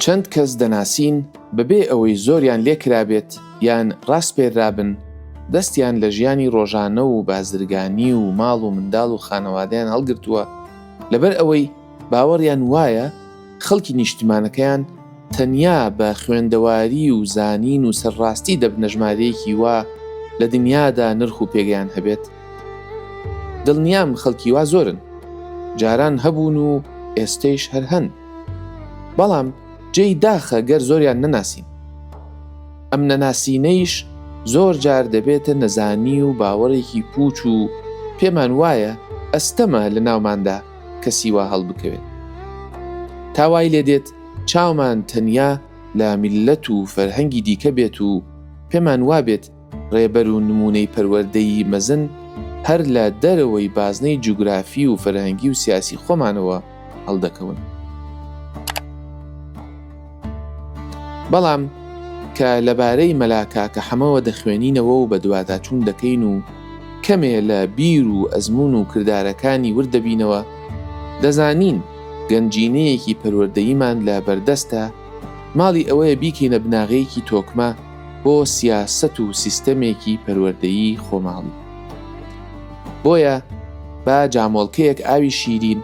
چەند کەس دەناسین بەبێ ئەوەی زۆریان لێکرابێت یان ڕاستپێرابن دەستیان لە ژیانی ڕۆژانە و بازرگانی و ماڵ و منداڵ و خانەوادەیان هەڵگرتووە لەبەر ئەوەی باوەڕیان وایە خەڵکی نیشتمانەکەیان تەنیا بە خوێندەواری و زانین و سەرڕاستی دەبنە ژمارەیەکی وا لە دنیادا نرخ و پێگەیان هەبێت. دڵنیام خەڵکی وا زۆرن، جاران هەبوون و ئێستەیش هەر هەن، بەڵام جێی داخە گەر زۆریان نەناسین. ئەم نەناسینەیش زۆر جار دەبێتە نەزانی و باوەڕێکی پوچ و پێمان وایە ئەستەمە لە ناوماندا کەسی وا هەڵبکەوێت. تاوای لێ دێت چاومان تەنیا لە میللەت و فەرهەنگی دیکە بێت و پێمان وابێت ڕێبەر و نمونەی پەروەردەی مەزن هەر لە دەرەوەی بازنەی جوگرافی و فەرهەنگی و سیاسی خۆمانەوە هەڵدەکەون. بەڵام کە لەبارەی مەلاکاکە حەمەوە دەخوێنینەوە و بە دوواداچوون دەکەین و کەمێ لە بیر و ئەزمون و کردارەکانی وردەبینەوە دەزانین گەنجینەیەکی پەروەردەییمان لە بەردەستە، ماڵی ئەوەیە بیکەینە بناغەیەکی تۆکمە بۆ سیاسەت و سیستەمێکی پەروەردەیی خۆماڵی. بۆیە با جامۆڵکەیەک ئاوی شیرین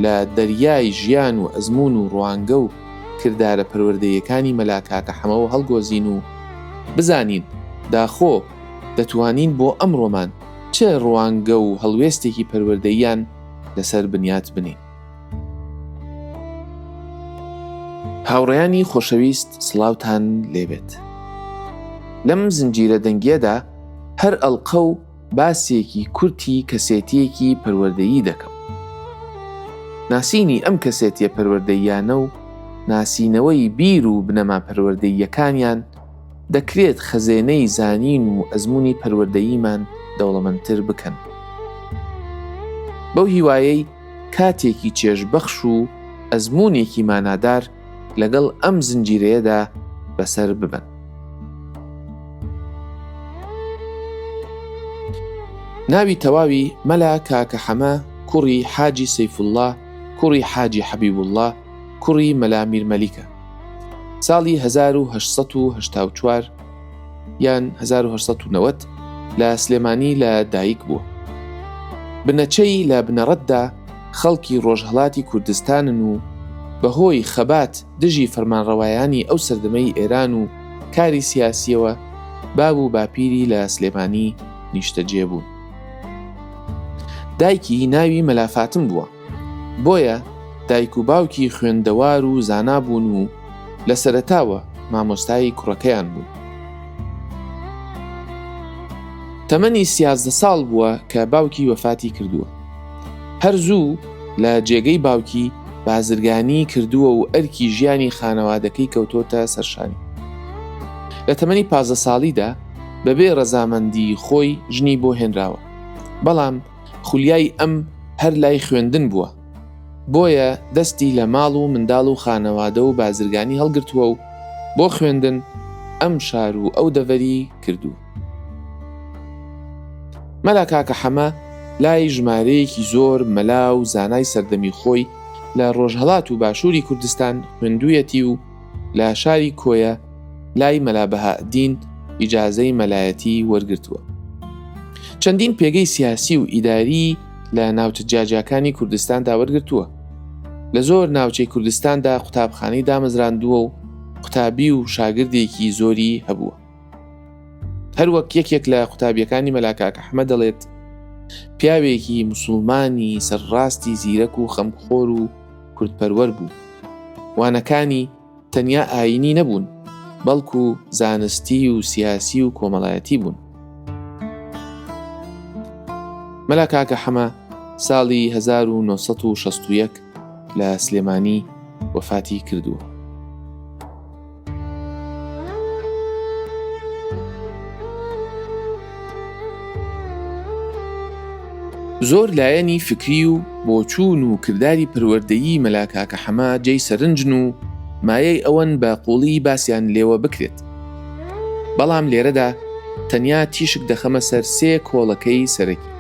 لە دەریای ژیان و ئەزمون و ڕوانگە و کردارە پەروەردەیەکانی مەلاکاکە حەمەوە هەڵگۆزین و بزانین داخۆ دەتوانین بۆ ئەمڕۆمان چه ڕوانگە و هەڵوێستێکی پەروەردەییان لەسەر بنیات بنین. هاوڕێیانی خۆشەویست، سڵاوتان لێبێت. لەم زنجیرە دەنگیەدا هەر ئەڵقە و باسێکی کورتی کەسێتیەکی پەروەردەیی دەکەم. ناسینی ئەم کەسێتیە پەروەردەییانە و ناسینەوەی بیر و بنەما پەروەردەییەکانیان دەکرێت خەزێنەی زانین و ئەزموونی پەروەردەییمان دەوڵەمەندتر بکەن. بەو هیوایەی کاتێکی چێژبەخش و ئەزموونێکی مانادار لەگەڵ ئەم زنجیرەیەدا بەسەر ببن. ناوی تەواوی مەلا کاکە حەمە کوڕی حاجی سەیفوڵڵا کوڕی حاجی حەبیبوڵڵا کوڕی مەلا میرمەلیکە. ساڵی 1884 یان 1890 لە سلێمانی لە دایک بووە. بنەچەی لە بنەڕەتدا خەڵکی ڕۆژهەڵاتی کوردستانن و بەهۆی خەبات دژی فەرمانڕەوایانی ئەو سەردەمەی ئێران و کاری سیاسیەوە باب و باپیری لە سلێمانی نیشتەجێ بوون. دایکی ناوی مەلا فاتم بووە، بۆیە دایک و باوکی خوێندەوار و زانا بوون و لە سەرەتاوە مامۆستای کوڕەکەیان بوون. تەمەنی 13 ساڵ بووە کە باوکی وەفاتی کردووە. هەر زوو لە جێگەی باوکی بازرگانی کردووە و ئەرکی ژیانی خانەوادەکەی کەوتۆتە سەرشانی. لە تەمەنی 15 ساڵیدا بەبێ ڕەزامەندی خۆی ژنی بۆ هێنراوە، بەڵام خولیای ئەم هەر لای خوێندن بووە، بۆیە دەستی لە ماڵ و منداڵ و خانەوادە و بازرگانی هەڵگرتووە و بۆ خوێندن ئەم شار و ئەو دەڤەری کردووە. مەلا کاکە حەمە لای ژمارەیەکی زۆر مەلا و زانای سەردەمی خۆی لە ڕۆژهەڵات و باشووری کوردستان خوێندوویەتی و لە شاری کۆیە لای مەلا بەهائدین ئیجازەی مەلایەتی وەرگرتووە. چەندین پێگەی سیاسی و ئیداری لە ناوچەجیاجیەکانی کوردستاندا وەرگرتووە. لە زۆر ناوچەی کوردستاندا قوتابخانەی دامەزراندووە و قوتابی و شاگردێکی زۆری هەبووە. هەروەک یەکێک لە قوتابیەکانی مەلا کاکە حەمە دەڵێت پیاوێکی موسڵمانی سەرڕاستی زیرەک و خەمخۆر و کوردپەروەر بوو. وانەکانی تەنیا ئاینی نەبوون، بەڵکو زانستی و سیاسی و کۆمەڵایەتی بوون. مەلا کاکە حەمە ساڵی 1961 لە سلێمانی وەفاتی کردووە. زۆر لایەنی فکری و بۆچوون و کرداری پەروەردەیی مەلا کاکە حەمە جێی سەرنجن و مایەی ئەوەن بە قوڵی باسییان لێوە بکرێت. بەڵام لێرەدا تەنیا تیشک دەخەمە سەر 3 کۆڵەکەی سەرەکی.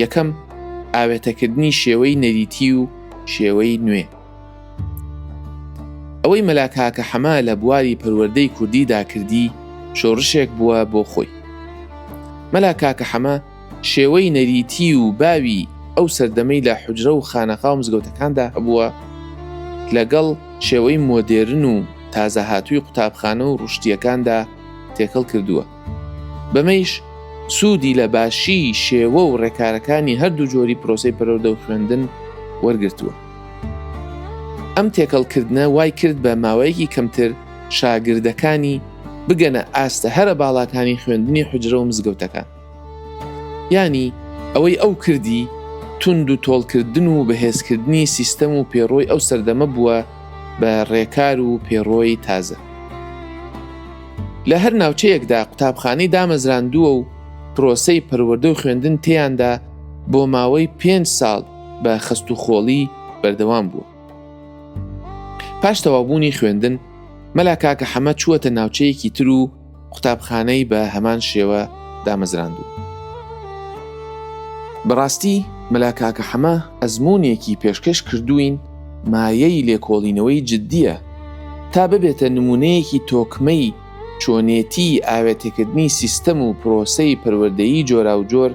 یەکەم ئاوێتەکردنی شێوەی نەریتی و شێوەی نوێ. ئەوەی مەلا کاکە حەما لە بواری پەروەردەی کوردیدا کردی شۆڕشێک بووە بۆ خۆی. مەلا کاکە حەما شێوەی نەریتی و باوی ئەو سەردەمەی لە حوجرە و خانەقا و مزگەوتەکاندا هەبووە لەگەڵ شێوەی مۆدێرن و تازە هاتووی قوتابخانە و ڕوشتیەکاندا تێکەڵ کردووە. بەمەیش سوودی لە باشی شێوە و ڕێکارەکانی هەردوو جۆری پرۆسەی پەروەردە و خوێندن وەرگرتووە. ئەم تێکەڵکردنە وای کرد بە ماوەیەکی کەمتر شاگردەکانی بگەنە ئاستە هەرە باڵاکانی خوێندنی حوجرە و مزگەوتەکان. یانی ئەوەی ئەو کردی تند و تۆڵکردن و بەهێزکردنی سیستەم و پێڕۆی ئەو سەردەمە بووە بە ڕێکار و پێڕۆی تازە. لە هەر ناوچەیەکدا قوتابخانەی دامەزراندووە و پرۆسەی پەروەردە و خوێندن تێیاندا بۆ ماوەی 5 ساڵ بە خەست و خۆڵی بەردەوام بووە. پاش تەوابوونی خوێندن مەلا کاکە حەمە چووەتە ناوچەیەکی تر و قوتابخانەی بە هەمان شێوە دامەزراندووە. بەڕاستی مەلا کاکە حەمە ئەزموونێکی پێشکەش کردوین مایەی لێکۆڵینەوەی جددیە تا ببێتە نمونەیەکی تۆکمەی چۆنێتی ئاوێتێکردنی سیستەم و پرۆسەی پەروەردەیی جۆرا و جۆر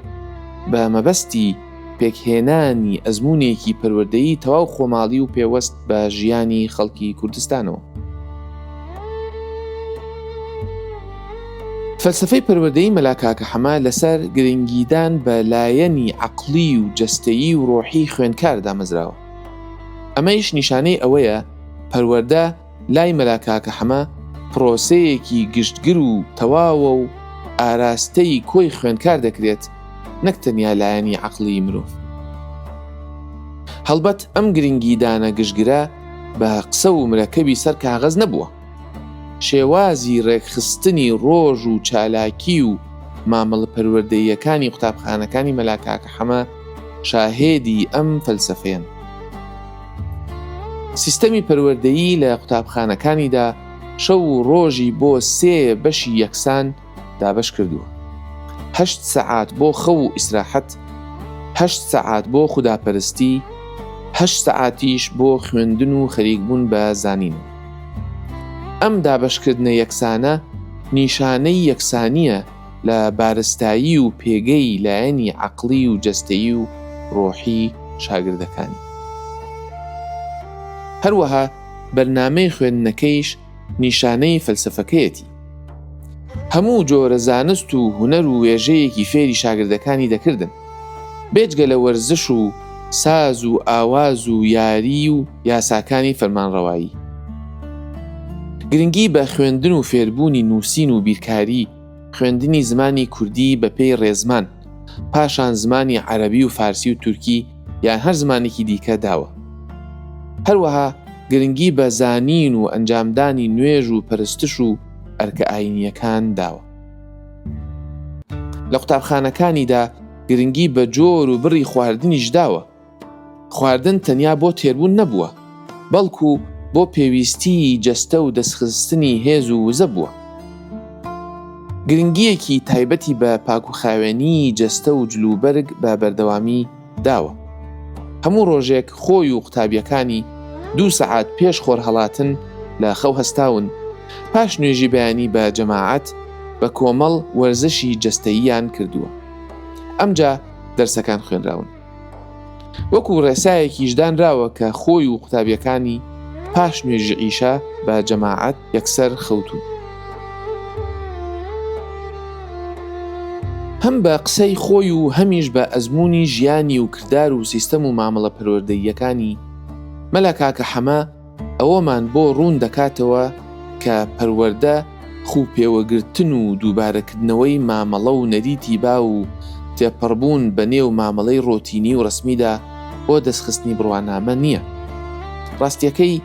بە مەبەستی پێکهێنانی ئەزموونێکی پەروەردەیی تەواو خۆماڵی و پێوەست بە ژیانی خەڵکی کوردستانەوە. فەلسەفەی پەروەردەیی مەلا کاکە حەما لەسەر گرنگیدان بە لایەنی عەقڵی و جەستەیی و ڕۆحی خوێندکار دامەزراوە. ئەمەیش نیشانەی ئەوەیە پەروەردە لای مەلا کاکە حەما پرۆسەیەکی گشتگر و تەواوە و ئاراستەی کۆی خوێندکار دەکرێت، نەک تەنیا لایەنی عەقڵی مرۆڤ. هەڵبەت ئەم گرنگیدانە گشتگرە بە قسە و مرەکەبی سەر کاغەز نەبووە. شێوازی ڕێکخستنی ڕۆژ و چالاکی و مامەڵە پەروەردەییەکانی قوتابخانەکانی مەلا کاکە حەما شاهێدی ئەم فەلسەفەیەن. سیستەمی پەروەردەیی لە قوتابخانەکانیدا شەو و ڕۆژی بۆ 3 بەشی یەکسان دابەش کردووە. 8 سەعات بۆ خەو و ئیسراحەت، 8 سەعات بۆ خوداپەرستی، 8 سەعاتیش بۆ خوێندن و خەریکبوون بە زانین. ئەم دابەشکردنە یەکسانە نیشانەی یەکسانیە لە بارستایی و پێگەی لایەنی عەقڵی و جەستەیی و ڕۆحی شاگردەکانی. هەروەها بەرنامەی خوێندنەکەیش نیشانەی فەلسەفەکەیەتی. هەموو جۆرە زانست و هونەر و وێژەیەکی فێری شاگردەکانی دەکردن، بێجگە لە وەرزش و ساز و ئاواز و یاری و یاساکانی فەرمانڕەوایی. گرنگی بە خوێندن و فێربوونی نووسین و بیرکاری، خوێندنی زمانی کوردی بە پێی ڕێزمان، پاشان زمانی عەرەبی و فارسی و تورکی یان هەر زمانێکی دیکە داوە. هەروەها گرنگی بە زانین و ئەنجامدانی نوێژ و پەرستش و ئەرکە ئاینیەکان داوە. لە قوتابخانەکانیدا گرنگی بە جۆر و بڕی خواردنیش داوە. خواردن تەنیا بۆ تێربوون نەبووە، بەڵکو بۆ پێویستی جەستە و دەستخستنی هێز و وزە بووە. گرنگیەکی تایبەتی بە پاکوخاوێنی جەستە و جلوبەرگ بە بەردەوامی داوە. هەموو ڕۆژێک خۆی و قوتابیەکانی 2 سەعات پێش خۆر هەڵاتن لە خەو هەستاون، پاش نوێژی بەیانی بە جەماعەت بە کۆمەڵ وەرزشی جەستەییان کردووە. ئەمجا دەرسەکان خوێنراون. وەکو ڕێسایەکیش دانراوە کە خۆی و قوتابیەکانی پاش نوێژی عیشا بە جەماعەت یەکسەر خەوتون. هەم بە قسەی خۆی و هەمیش بە ئەزموونی ژیانی و کردار و سیستەم و مامەڵە پەروەردەییەکانی مەلا کاکە حەما ئەوەمان بۆ ڕوون دەکاتەوە کە پەروەردە خوو پێوەگرتن و دووبارەکردنەوەی مامەڵە و نەریتی با و تێپەڕبوون بە نێو مامەڵەی ڕۆتینی و ڕسمیدا بۆ دەستخستنی بڕوانامە نییە. ڕاستیەکەی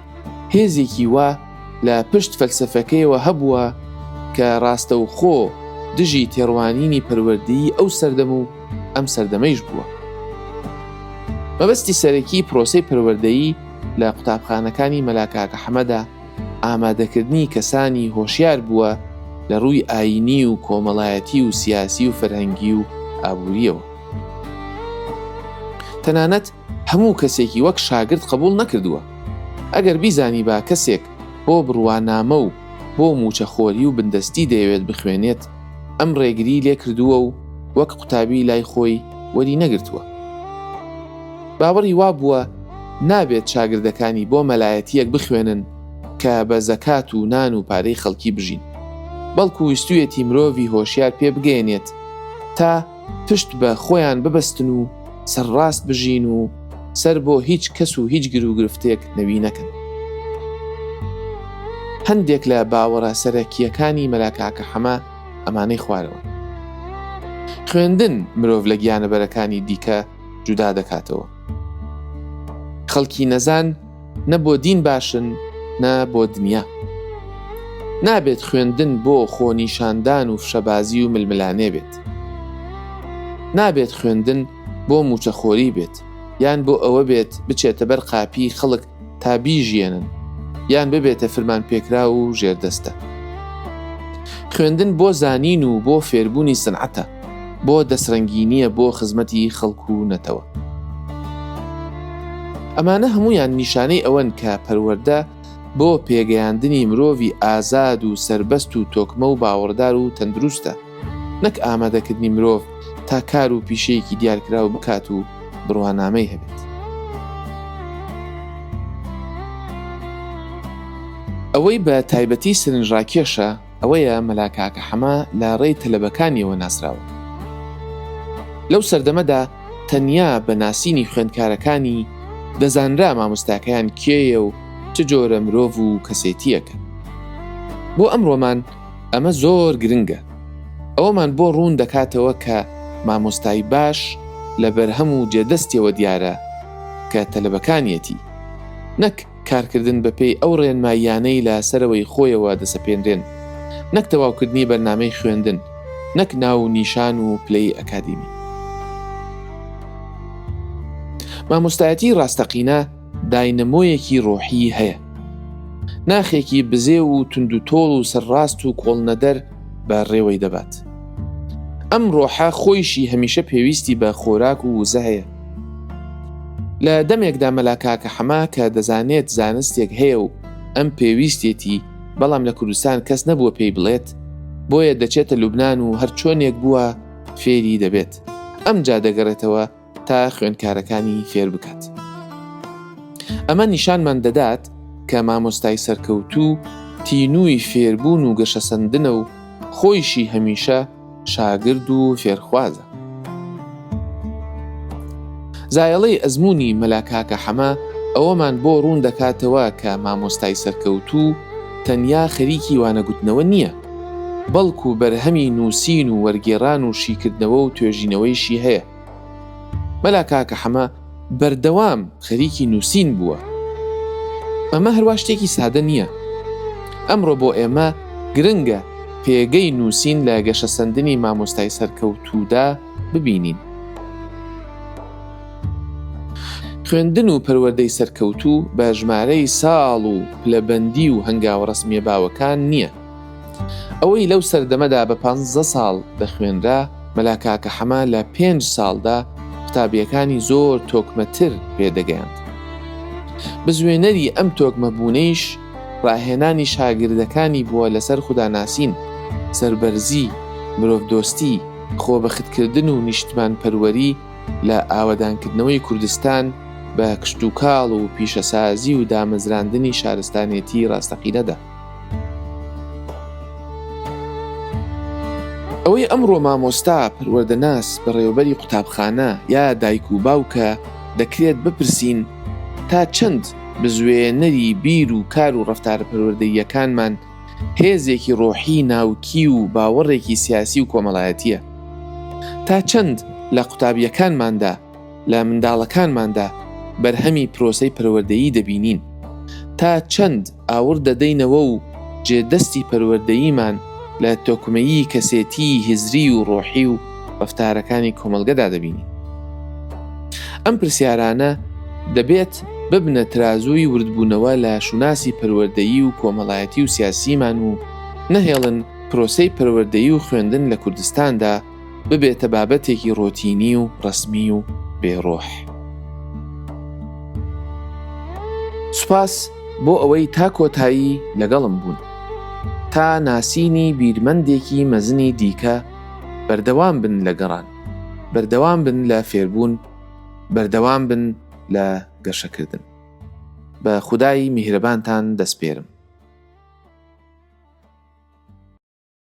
هێزێکی وا لە پشت فەلسەفەکەیەوە هەبووە کە ڕاستە و خۆ دژی تێڕوانینی پەروەردەیی ئەو سەردەم و ئەم سەردەمەیش بووە. مەبەستی سەرەکی پرۆسەی پەروەردەیی لە قوتابخانەکانی مەلا کاکە حەمەدا ئامادەکردنی کەسانی هۆشیار بووە لە ڕووی ئاینی و کۆمەڵایەتی و سیاسی و فەرهەنگی و ئابووریەوە. تەنانەت هەموو کەسێکی وەک شاگرد قبول نەکردووە. ئەگەر بیزانی با کەسێک بۆ بڕوانامە و بۆ موچەخۆری و بندەستی دەیەوێت بخوێنێت ئەم ڕێگری لێ کردووە و وەک قوتابی لای خۆی وەری نەگرتووە. باوەڕی وا بووە نابێت شاگردەکانی بۆ مەلایەتیەک بخوێنن کە بە زەکات و نان و پارەی خەڵکی بژین، بەڵکو ویستویەتی مرۆڤی هۆشیار پێ بگەێنێت تا پشت بە خۆیان ببەستن و سەرڕاست بژین و سەر بۆ هیچ کەس و هیچ گر و گرفتێک نەوی نەکەن. هەندێک لە باوەڕە سەرەکیەکانی مەلا کاکە حەمە ئەمانەی خوارەوە. خوێندن مرۆڤ لە گیانەبەرەکانی دیکە جودا دەکاتەوە. خەڵکی نەزان نە بۆ دین باشن نە بۆ دنیا. نابێت خوێندن بۆ خۆنیشاندان و فشەبازی و ململانێ بێت. نابێت خوێندن بۆ موچەخۆری بێت یان بۆ ئەوە بێت بچێتە بەر قاپی خەڵک تا بیژێنن یان ببێتە فرمان پێکرا و ژێردەستە. خوێندن بۆ زانین و بۆ فێربوونی سنعەتە، بۆ دەسرەنگینیە بۆ خزمەتی خەڵک و نەتەوە. ئەمانە هەمویان نیشانەی ئەوەن کە پەروەردە بۆ پێگەیاندنی مرۆڤی ئازاد و سربەست و تۆکمە و باوەڕدار و تەندروستە، نەک ئامادەکردنی مرۆڤ تا کار و پیشەیەکی دیارکراو بکات و بڕوانامەی هەبێت. ئەوەی بە تایبەتی سرنجڕاکێشە ئەوەیە مەلا کاکە حەمە لە ڕێی تەلەبەکانیەوە ناسراوە. لەو سەردەمەدا تەنیا بە ناسینی خوێندکارەکانی دەزانرا مامۆستاکەیان کێیە و چ جۆرە مرۆڤ و کەسێتیەکە. بۆ ئەمڕۆمان ئەمە زۆر گرنگە. ئەوەمان بۆ ڕوون دەکاتەوە کە مامۆستای باش لە بەرهەم و جێدەستیەوە دیارە کە تەلەبەکانیەتی، نەک کارکردن بەپێی ئەو ڕێنماییانەی لە سەرەوەی خۆیەوە دەسەپێنرێن، نەک تەواوکردنی بەرنامەی خوێندن، نەک ناو و نیشان و پلەی ئەکادیمی. مامۆستایەتی ڕاستەقینە داینەمۆیەکی ڕۆحی هەیە، ناخێکی بزێ و تونند و تۆڵ و سەرڕاست و کۆڵنەدەر بە ڕێوەی دەبات. ئەم ڕۆحە خۆیشی هەمیشە پێویستی بە خۆراک و وزە هەیە. لە دەمێکدا مەلا کاکە حەما کە دەزانێت زانستێک هەیە و ئەم پێویستێتی بەڵام لە کوردستان کەس نەبووە پێی بڵێت، بۆیە دەچێتە لوبنان و هەر چۆنێک بووە فێری دەبێت. ئەم جا دەگەڕێتەوە تا خوێندکارەکانی فێر بکات. ئەمە نیشانمان دەدات کە مامۆستای سەرکەوتوو تینووی فێربوون و گەشەسەندنە و خۆیشی هەمیشە شاگرد و فێرخوازە. زایەڵەی ئەزموونی مەلا کاکە حەمە ئەوەمان بۆ ڕوون دەکاتەوە کە مامۆستای سەرکەوتوو تەنیا خەریکی وانەگوتنەوە نییە، بەڵکو بەرهەمی نووسین و وەرگێڕان و شیکردنەوە و توێژینەوەیشی هەیە. مەلا کاکە حەمە بەردەوام خەریکی نووسین بووە. ئەمە هەروە شتێکی سادە نییە. ئەمڕۆ بۆ ئێمە گرنگە پێگەی نووسین لە گەشەسەندنی مامۆستای سەرکەوتوودا ببینین. خوێندن و پەروەردەی سەرکەوتوو بە ژمارەی ساڵ و پلەبەندی و هەنگاوە ڕەسمیە باوەکان نییە. ئەوەی لەو سەردەمەدا بە 15 ساڵ دەخوێنرا، مەلا کاکە حەما لە 5 ساڵدا قوتابیەکانی زۆر تۆکمەتر پێدەگەیاند. بزوێنەری ئەم تۆکمەبوونەیش ڕاهێنانی شاگردەکانی بووە لەسەر خوداناسین، سەربەرزی، مرۆڤدۆستی، خۆبەختکردن و نیشتمان پەروەری لە ئاوەدانکردنەوەی کوردستان بە کشتوکاڵ و پیشەسازی و دامەزراندنی شارستانێتی ڕاستەقینەدا. ئەوەی ئەمڕۆ مامۆستا پەروەردەناس بەڕێوەبەری قوتابخانە یا دایک و باوکە دەکرێت بپرسین تا چەند بزوێنەری بیر و کار و ڕەفتارە پەروەردەییەکانمان هێزێکی ڕۆحی ناوکی و باوەڕێکی سیاسی و کۆمەڵایەتیە، تا چەند لە قوتابیەکانماندا لە منداڵەکانماندا بەرهەمی پرۆسەی پەروەردەیی دەبینین، تا چەند ئاور دەدەینەوە و جێدەستی پەروەردەییمان لە تۆکمەیی کەسێتی هیزری و ڕۆحی و ڕەفتارەکانی کۆمەڵگەدا دەبینین. ئەم پرسیارانە دەبێت ببنە ترازووی وردبوونەوە لە شوناسی پەروەردەیی و کۆمەڵایەتی و سیاسیمان و نەهێڵن پرۆسەی پەروەردەیی و خوێندن لە کوردستاندا ببێتە بابەتێکی ڕۆتینی و ڕەسمی و بێڕۆح. سوپاس بۆ ئەوەی تا کۆتایی لەگەڵم بوون تا ناسینی بیرمەندێکی مەزنی دیکە بەردەوام بن لە گەڕان، بەردەوام بن لە فێربوون، بەردەوام بن لە گەشەکردن. بە خودای میهرەبانتان دەسپێرم.